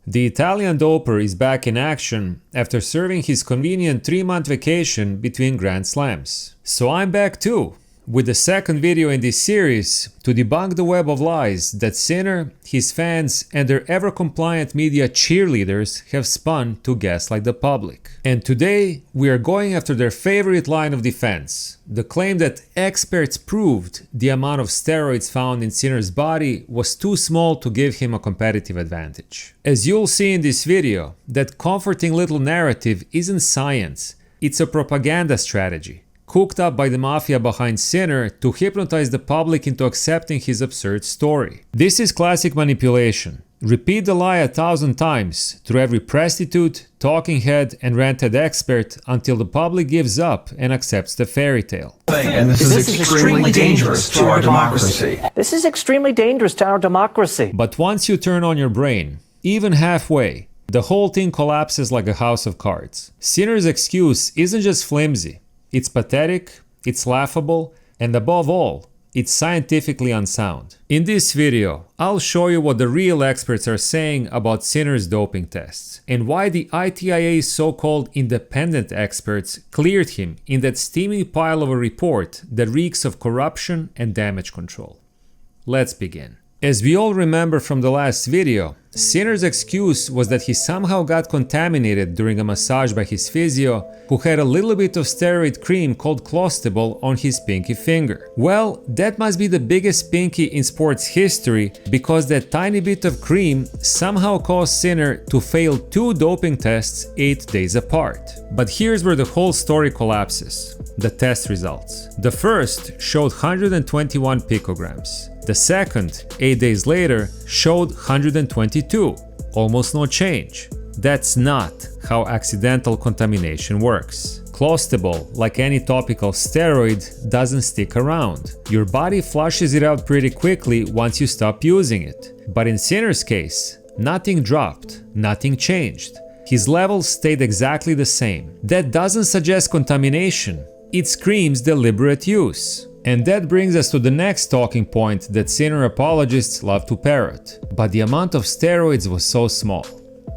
The Italian doper is back in action after serving his convenient 3-month vacation between Grand Slams. So I'm back too, with the second video in this series to debunk the web of lies that Sinner, his fans, and their ever-compliant media cheerleaders have spun to gaslight the public. And today, we are going after their favorite line of defense, the claim that experts proved the amount of steroids found in Sinner's body was too small to give him a competitive advantage. As you'll see in this video, that comforting little narrative isn't science, it's a propaganda strategy, cooked up by the mafia behind Sinner to hypnotize the public into accepting his absurd story. This is classic manipulation. Repeat the lie 1,000 times through every prostitute, talking head, and ranted expert until the public gives up and accepts the fairy tale. And this is extremely dangerous to our democracy. This is extremely dangerous to our democracy. But once you turn on your brain, even halfway, the whole thing collapses like a house of cards. Sinner's excuse isn't just flimsy. It's pathetic, it's laughable, and above all, it's scientifically unsound. In this video, I'll show you what the real experts are saying about Sinner's doping tests, and why the ITIA's so-called independent experts cleared him in that steaming pile of a report that reeks of corruption and damage control. Let's begin. As we all remember from the last video, Sinner's excuse was that he somehow got contaminated during a massage by his physio, who had a little bit of steroid cream called Clostebol on his pinky finger. Well, that must be the biggest pinky in sports history, because that tiny bit of cream somehow caused Sinner to fail 2 doping tests 8 days apart. But here's where the whole story collapses: the test results. The first showed 121 picograms. The second, 8 days later, showed 122, almost no change. That's not how accidental contamination works. Clostebol, like any topical steroid, doesn't stick around. Your body flushes it out pretty quickly once you stop using it. But in Sinner's case, nothing dropped, nothing changed. His levels stayed exactly the same. That doesn't suggest contamination, it screams deliberate use. And that brings us to the next talking point that Sinner apologists love to parrot. But the amount of steroids was so small.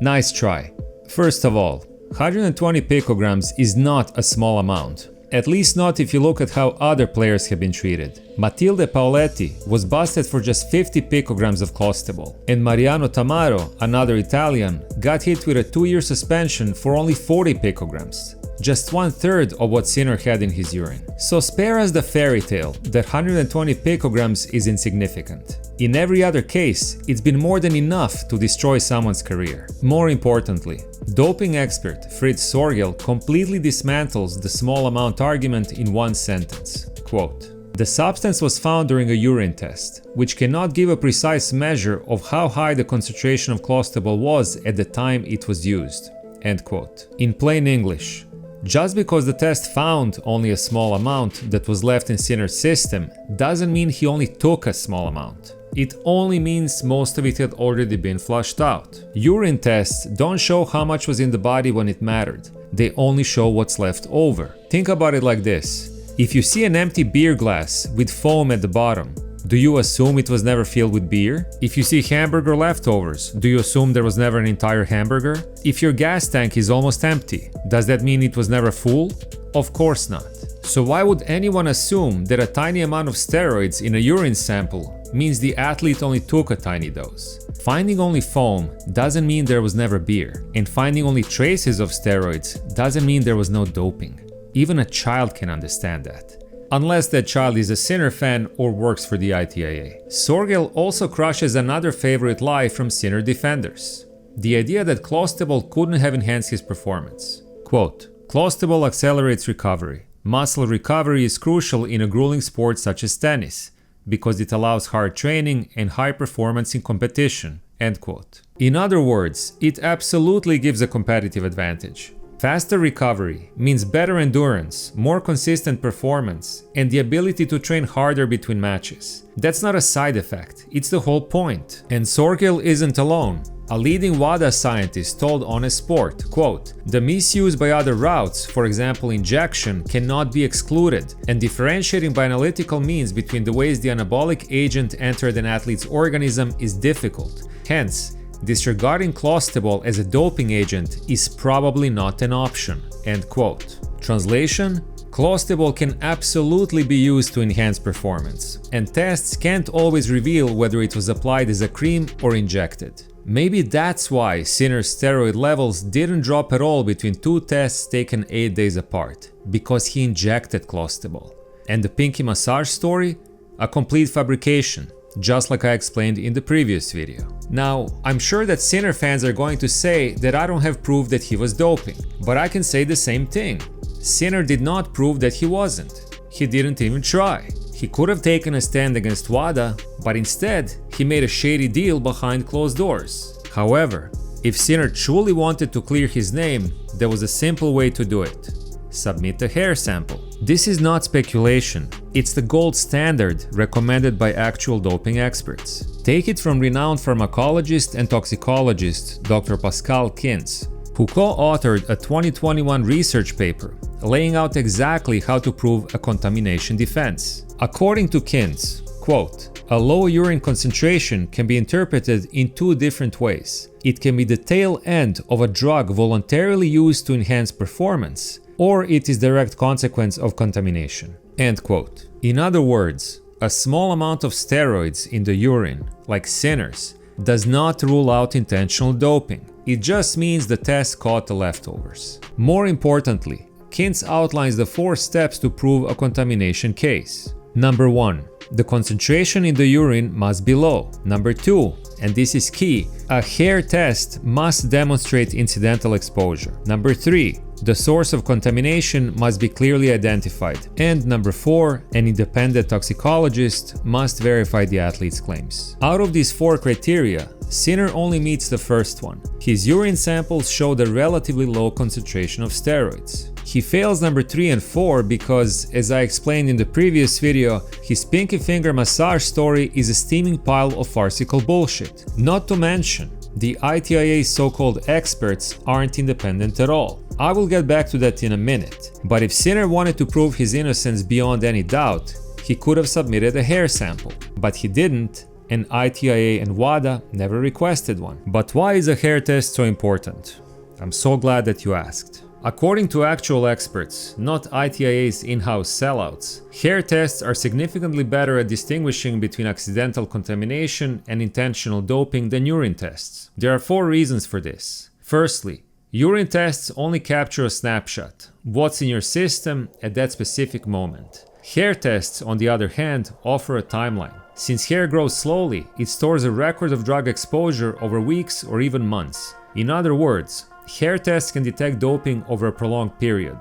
Nice try. First of all, 120 picograms is not a small amount. At least not if you look at how other players have been treated. Matilde Paoletti was busted for just 50 picograms of Clostebol. And Mariano Tamaro, another Italian, got hit with a 2-year suspension for only 40 picograms. Just 1/3 of what Sinner had in his urine. So spare us the fairy tale that 120 picograms is insignificant. In every other case, it's been more than enough to destroy someone's career. More importantly, doping expert Fritz Sorgel completely dismantles the small amount argument in one sentence. Quote, "The substance was found during a urine test, which cannot give a precise measure of how high the concentration of Clostebol was at the time it was used." End quote. In plain English, just because the test found only a small amount that was left in Sinner's system doesn't mean he only took a small amount. It only means most of it had already been flushed out. Urine tests don't show how much was in the body when it mattered. They only show what's left over. Think about it like this. If you see an empty beer glass with foam at the bottom, do you assume it was never filled with beer? If you see hamburger leftovers, do you assume there was never an entire hamburger? If your gas tank is almost empty, does that mean it was never full? Of course not. So why would anyone assume that a tiny amount of steroids in a urine sample means the athlete only took a tiny dose? Finding only foam doesn't mean there was never beer, and finding only traces of steroids doesn't mean there was no doping. Even a child can understand that. Unless that child is a Sinner fan or works for the ITIA. Sorgel also crushes another favorite lie from Sinner defenders: the idea that Clostebol couldn't have enhanced his performance. Quote, "Clostebol accelerates recovery. Muscle recovery is crucial in a grueling sport such as tennis, because it allows hard training and high performance in competition." End quote. In other words, it absolutely gives a competitive advantage. Faster recovery means better endurance, more consistent performance, and the ability to train harder between matches. That's not a side effect, it's the whole point. And Sorgel isn't alone. A leading WADA scientist told Honest Sport, quote, "The misuse by other routes, for example injection, cannot be excluded, and differentiating by analytical means between the ways the anabolic agent entered an athlete's organism is difficult. Hence, Disregarding clostebol as a doping agent is probably not an option." End quote. Translation: clostebol can absolutely be used to enhance performance, and tests can't always reveal whether it was applied as a cream or injected. Maybe that's why Sinner's steroid levels didn't drop at all between two tests taken 8 days apart, because he injected clostebol. And the pinky massage story? A complete fabrication, just like I explained in the previous video. Now, I'm sure that Sinner fans are going to say that I don't have proof that he was doping, but I can say the same thing. Sinner did not prove that he wasn't. He didn't even try. He could have taken a stand against WADA, but instead, he made a shady deal behind closed doors. However, if Sinner truly wanted to clear his name, there was a simple way to do it. Submit a hair sample. This is not speculation, it's the gold standard recommended by actual doping experts. Take it from renowned pharmacologist and toxicologist Dr. Pascal Kintz, who co-authored a 2021 research paper laying out exactly how to prove a contamination defense. According to Kintz, quote, "A low urine concentration can be interpreted in two different ways. It can be the tail end of a drug voluntarily used to enhance performance, or it is direct consequence of contamination." End quote. In other words, a small amount of steroids in the urine, like Sinner's, does not rule out intentional doping. It just means the test caught the leftovers. More importantly, Kintz outlines the 4 steps to prove a contamination case. Number 1. The concentration in the urine must be low. Number 2, and this is key, a hair test must demonstrate incidental exposure. Number 3, the source of contamination must be clearly identified. And number 4, an independent toxicologist must verify the athlete's claims. Out of these 4 criteria, Sinner only meets the first one. His urine samples showed a relatively low concentration of steroids. He fails number 3 and 4 because, as I explained in the previous video, his pinky finger massage story is a steaming pile of farcical bullshit. Not to mention, the ITIA's so-called experts aren't independent at all. I will get back to that in a minute, but if Sinner wanted to prove his innocence beyond any doubt, he could have submitted a hair sample, but he didn't, and ITIA and WADA never requested one. But why is a hair test so important? I'm so glad that you asked. According to actual experts, not ITIA's in-house sellouts, hair tests are significantly better at distinguishing between accidental contamination and intentional doping than urine tests. There are 4 reasons for this. Firstly, urine tests only capture a snapshot, what's in your system at that specific moment. Hair tests, on the other hand, offer a timeline. Since hair grows slowly, it stores a record of drug exposure over weeks or even months. In other words, hair tests can detect doping over a prolonged period.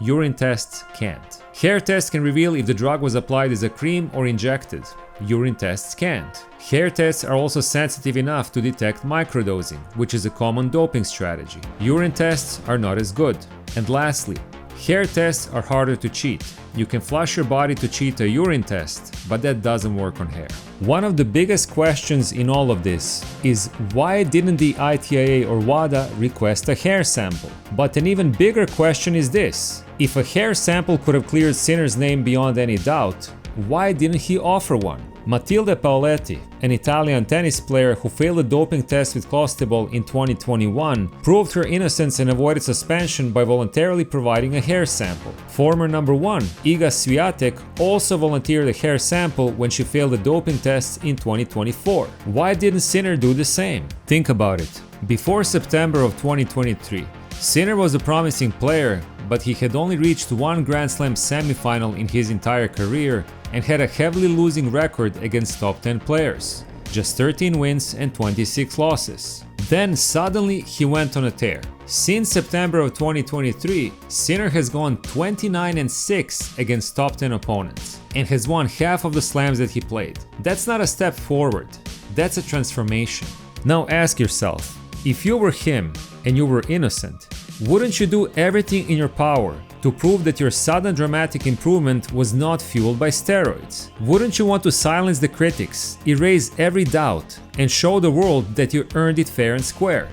Urine tests can't. Hair tests can reveal if the drug was applied as a cream or injected. Urine tests can't. Hair tests are also sensitive enough to detect microdosing, which is a common doping strategy. Urine tests are not as good. And lastly, hair tests are harder to cheat. You can flush your body to cheat a urine test, but that doesn't work on hair. One of the biggest questions in all of this is why didn't the ITIA or WADA request a hair sample? But an even bigger question is this: if a hair sample could have cleared Sinner's name beyond any doubt, why didn't he offer one? Matilde Paoletti, an Italian tennis player who failed a doping test with clostebol in 2021, proved her innocence and avoided suspension by voluntarily providing a hair sample. Former number 1, Iga Swiatek, also volunteered a hair sample when she failed a doping test in 2024. Why didn't Sinner do the same? Think about it. Before September of 2023, Sinner was a promising player, but he had only reached 1 Grand Slam semifinal in his entire career and had a heavily losing record against top 10 players, just 13 wins and 26 losses. Then suddenly he went on a tear. Since September of 2023, Sinner has gone 29-6 against top 10 opponents and has won half of the slams that he played. That's not a step forward, that's a transformation. Now ask yourself, if you were him and you were innocent, wouldn't you do everything in your power to prove that your sudden dramatic improvement was not fueled by steroids? Wouldn't you want to silence the critics, erase every doubt, and show the world that you earned it fair and square?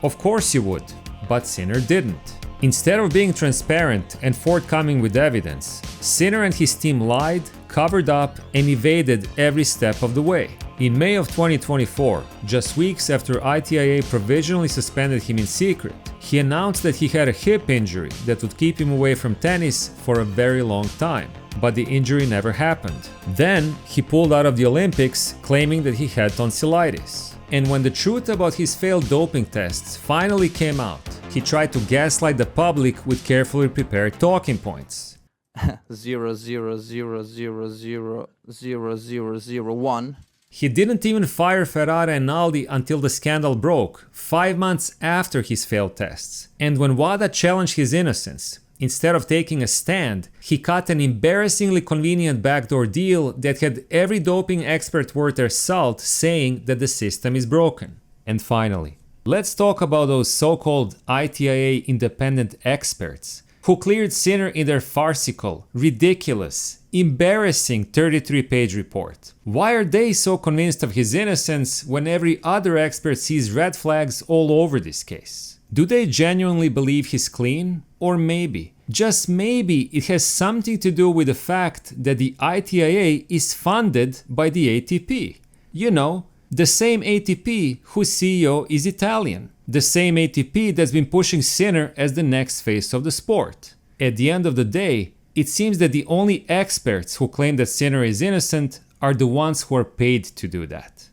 Of course you would, but Sinner didn't. Instead of being transparent and forthcoming with evidence, Sinner and his team lied, covered up, and evaded every step of the way. In May of 2024, just weeks after ITIA provisionally suspended him in secret, he announced that he had a hip injury that would keep him away from tennis for a very long time, but the injury never happened. Then, he pulled out of the Olympics, claiming that he had tonsillitis. And when the truth about his failed doping tests finally came out, he tried to gaslight the public with carefully prepared talking points. 0.000000001. He didn't even fire Ferrara and Aldi until the scandal broke, 5 months after his failed tests. And when WADA challenged his innocence, instead of taking a stand, he cut an embarrassingly convenient backdoor deal that had every doping expert worth their salt saying that the system is broken. And finally, let's talk about those so-called ITIA independent experts who cleared Sinner in their farcical, ridiculous, embarrassing 33-page report. Why are they so convinced of his innocence when every other expert sees red flags all over this case? Do they genuinely believe he's clean? Or maybe, just maybe, it has something to do with the fact that the ITIA is funded by the ATP. You know, the same ATP whose CEO is Italian. The same ATP that's been pushing Sinner as the next face of the sport. At the end of the day, it seems that the only experts who claim that Sinner is innocent are the ones who are paid to do that.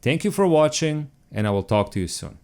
Thank you for watching, and I will talk to you soon.